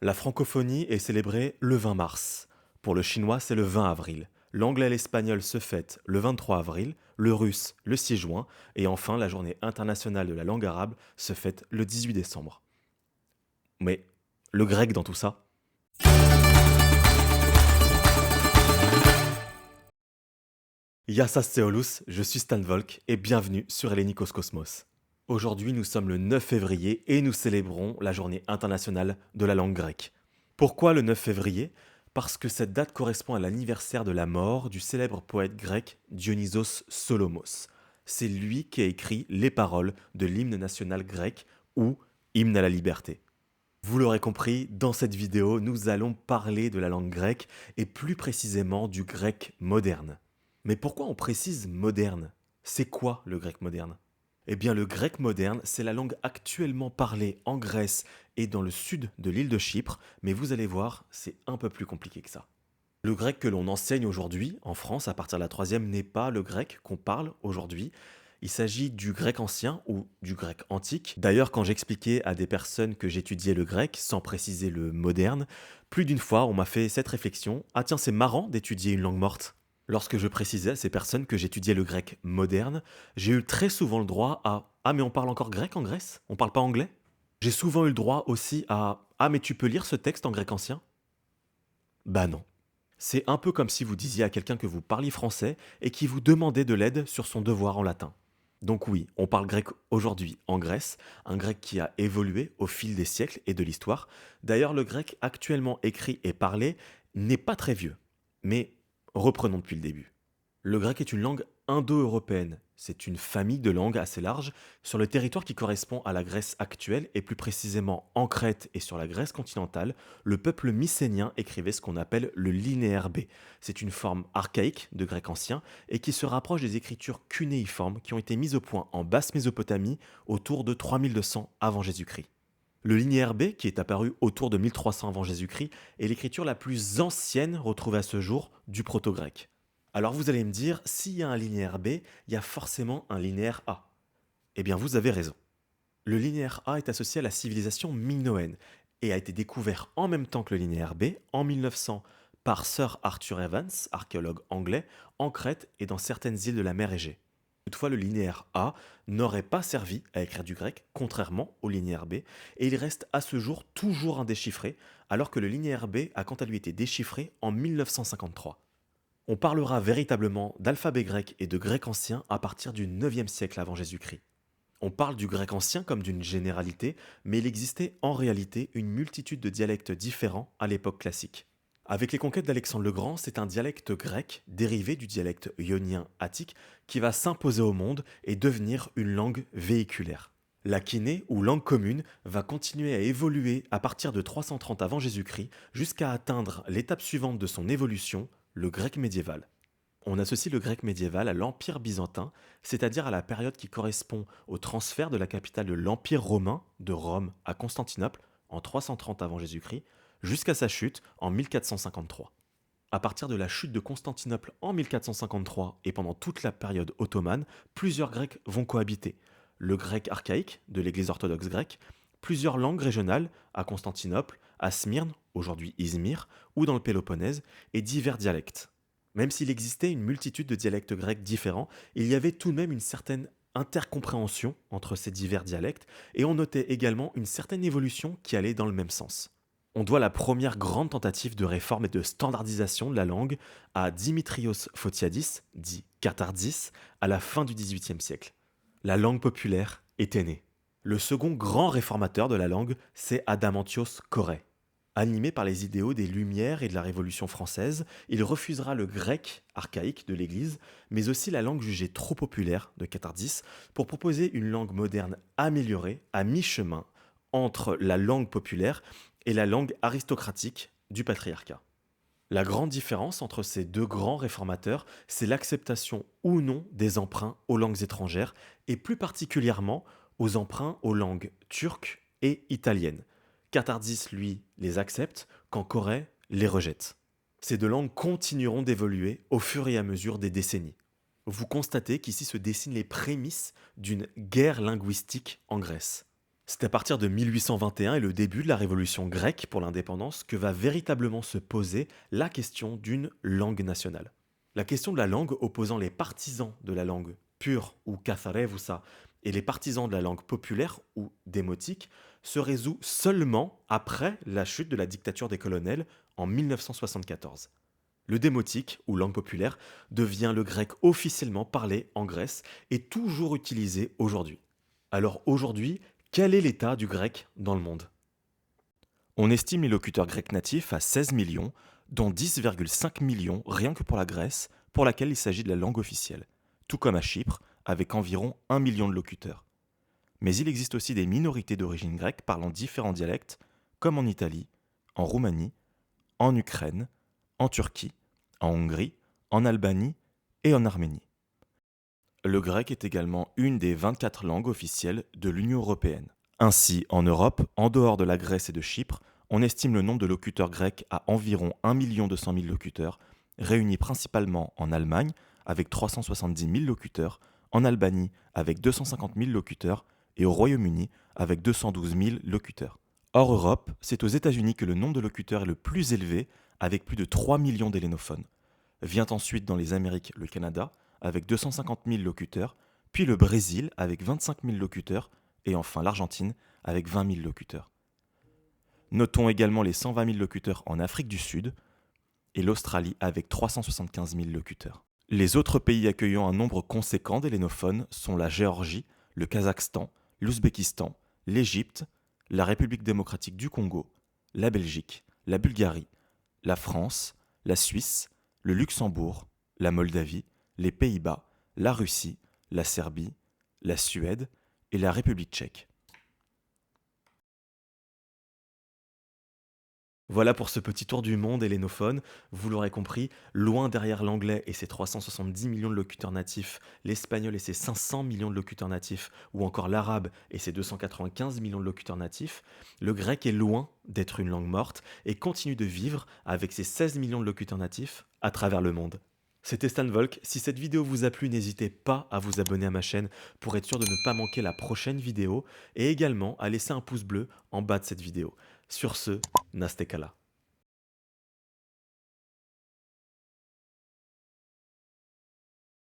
La francophonie est célébrée le 20 mars. Pour le chinois, c'est le 20 avril. L'anglais et l'espagnol se fêtent le 23 avril, le russe le 6 juin, et enfin la journée internationale de la langue arabe se fête le 18 décembre. Mais le grec dans tout ça? Yassas Theolus, je suis Stan Volk et bienvenue sur Hellenikos Cosmos. Aujourd'hui, nous sommes le 9 février et nous célébrons la journée internationale de la langue grecque. Pourquoi le 9 février? Parce que cette date correspond à l'anniversaire de la mort du célèbre poète grec Dionysos Solomos. C'est lui qui a écrit les paroles de l'hymne national grec ou hymne à la liberté. Vous l'aurez compris, dans cette vidéo, nous allons parler de la langue grecque et plus précisément du grec moderne. Mais pourquoi on précise moderne? C'est quoi le grec moderne? Eh bien, le grec moderne, c'est la langue actuellement parlée en Grèce et dans le sud de l'île de Chypre, mais vous allez voir, c'est un peu plus compliqué que ça. Le grec que l'on enseigne aujourd'hui en France à partir de la troisième n'est pas le grec qu'on parle aujourd'hui. Il s'agit du grec ancien ou du grec antique. D'ailleurs, quand j'expliquais à des personnes que j'étudiais le grec, sans préciser le moderne, plus d'une fois on m'a fait cette réflexion: ah tiens, c'est marrant d'étudier une langue morte. Lorsque je précisais à ces personnes que j'étudiais le grec moderne, j'ai eu très souvent le droit à: ah mais on parle encore grec en Grèce? On parle pas anglais? J'ai souvent eu le droit aussi à: ah mais tu peux lire ce texte en grec ancien? Bah non. C'est un peu comme si vous disiez à quelqu'un que vous parliez français et qui vous demandait de l'aide sur son devoir en latin. Donc oui, on parle grec aujourd'hui en Grèce, un grec qui a évolué au fil des siècles et de l'histoire. D'ailleurs, le grec actuellement écrit et parlé n'est pas très vieux. Mais reprenons depuis le début. Le grec est une langue indo-européenne. C'est une famille de langues assez large sur le territoire qui correspond à la Grèce actuelle et plus précisément en Crète et sur la Grèce continentale. Le peuple mycénien écrivait ce qu'on appelle le linéaire B. C'est une forme archaïque de grec ancien et qui se rapproche des écritures cunéiformes qui ont été mises au point en basse Mésopotamie autour de 3200 avant Jésus-Christ. Le linéaire B, qui est apparu autour de 1300 avant Jésus-Christ, est l'écriture la plus ancienne retrouvée à ce jour du proto-grec. Alors vous allez me dire, s'il y a un linéaire B, il y a forcément un linéaire A. Eh bien vous avez raison. Le linéaire A est associé à la civilisation minoenne et a été découvert en même temps que le linéaire B en 1900 par Sir Arthur Evans, archéologue anglais, en Crète et dans certaines îles de la mer Égée. Toutefois, le linéaire A n'aurait pas servi à écrire du grec, contrairement au linéaire B, et il reste à ce jour toujours indéchiffré, alors que le linéaire B a quant à lui été déchiffré en 1953. On parlera véritablement d'alphabet grec et de grec ancien à partir du 9e siècle avant Jésus-Christ. On parle du grec ancien comme d'une généralité, mais il existait en réalité une multitude de dialectes différents à l'époque classique. Avec les conquêtes d'Alexandre le Grand, c'est un dialecte grec dérivé du dialecte ionien attique qui va s'imposer au monde et devenir une langue véhiculaire. La kiné, ou langue commune, va continuer à évoluer à partir de 330 avant Jésus-Christ jusqu'à atteindre l'étape suivante de son évolution, le grec médiéval. On associe le grec médiéval à l'Empire byzantin, c'est-à-dire à la période qui correspond au transfert de la capitale de l'Empire romain de Rome à Constantinople en 330 avant Jésus-Christ, jusqu'à sa chute en 1453. À partir de la chute de Constantinople en 1453 et pendant toute la période ottomane, plusieurs Grecs vont cohabiter. Le grec archaïque de l'Église orthodoxe grecque, plusieurs langues régionales à Constantinople, à Smyrne, aujourd'hui Izmir, ou dans le Péloponnèse, et divers dialectes. Même s'il existait une multitude de dialectes grecs différents, il y avait tout de même une certaine intercompréhension entre ces divers dialectes, et on notait également une certaine évolution qui allait dans le même sens. On doit la première grande tentative de réforme et de standardisation de la langue à Dimitrios Photiadis, dit Cathardis, à la fin du XVIIIe siècle. La langue populaire était née. Le second grand réformateur de la langue, c'est Adamantios Corré. Animé par les idéaux des Lumières et de la Révolution française, il refusera le grec archaïque de l'Église, mais aussi la langue jugée trop populaire de Cathardis, pour proposer une langue moderne améliorée, à mi-chemin, entre la langue populaire et la langue aristocratique du patriarcat. La grande différence entre ces deux grands réformateurs, c'est l'acceptation ou non des emprunts aux langues étrangères, et plus particulièrement aux emprunts aux langues turques et italiennes. Cathardis, lui, les accepte, quand Corée les rejette. Ces deux langues continueront d'évoluer au fur et à mesure des décennies. Vous constatez qu'ici se dessinent les prémices d'une guerre linguistique en Grèce. C'est à partir de 1821 et le début de la révolution grecque pour l'indépendance que va véritablement se poser la question d'une langue nationale. La question de la langue opposant les partisans de la langue pure ou katharevousa et les partisans de la langue populaire ou démotique se résout seulement après la chute de la dictature des colonels en 1974. Le démotique, ou langue populaire, devient le grec officiellement parlé en Grèce et toujours utilisé aujourd'hui. Alors aujourd'hui, quel est l'état du grec dans le monde? On estime les locuteurs grecs natifs à 16 millions, dont 10,5 millions rien que pour la Grèce, pour laquelle il s'agit de la langue officielle, tout comme à Chypre, avec environ 1 million de locuteurs. Mais il existe aussi des minorités d'origine grecque parlant différents dialectes, comme en Italie, en Roumanie, en Ukraine, en Turquie, en Hongrie, en Albanie et en Arménie. Le grec est également une des 24 langues officielles de l'Union européenne. Ainsi, en Europe, en dehors de la Grèce et de Chypre, on estime le nombre de locuteurs grecs à environ 1 200 000 locuteurs, réunis principalement en Allemagne, avec 370 000 locuteurs, en Albanie, avec 250 000 locuteurs, et au Royaume-Uni, avec 212 000 locuteurs. Hors Europe, c'est aux États-Unis que le nombre de locuteurs est le plus élevé, avec plus de 3 millions d'hellénophones. Vient ensuite dans les Amériques le Canada, avec 250 000 locuteurs, puis le Brésil, avec 25 000 locuteurs, et enfin l'Argentine, avec 20 000 locuteurs. Notons également les 120 000 locuteurs en Afrique du Sud, et l'Australie, avec 375 000 locuteurs. Les autres pays accueillant un nombre conséquent d'hellénophones sont la Géorgie, le Kazakhstan, l'Ouzbékistan, l'Égypte, la République démocratique du Congo, la Belgique, la Bulgarie, la France, la Suisse, le Luxembourg, la Moldavie, les Pays-Bas, la Russie, la Serbie, la Suède et la République tchèque. Voilà pour ce petit tour du monde hellénophone. Vous l'aurez compris, loin derrière l'anglais et ses 370 millions de locuteurs natifs, l'espagnol et ses 500 millions de locuteurs natifs, ou encore l'arabe et ses 295 millions de locuteurs natifs, le grec est loin d'être une langue morte et continue de vivre avec ses 16 millions de locuteurs natifs à travers le monde. C'était Stan Volk. Si cette vidéo vous a plu, n'hésitez pas à vous abonner à ma chaîne pour être sûr de ne pas manquer la prochaine vidéo et également à laisser un pouce bleu en bas de cette vidéo. Sur ce, Nastekala.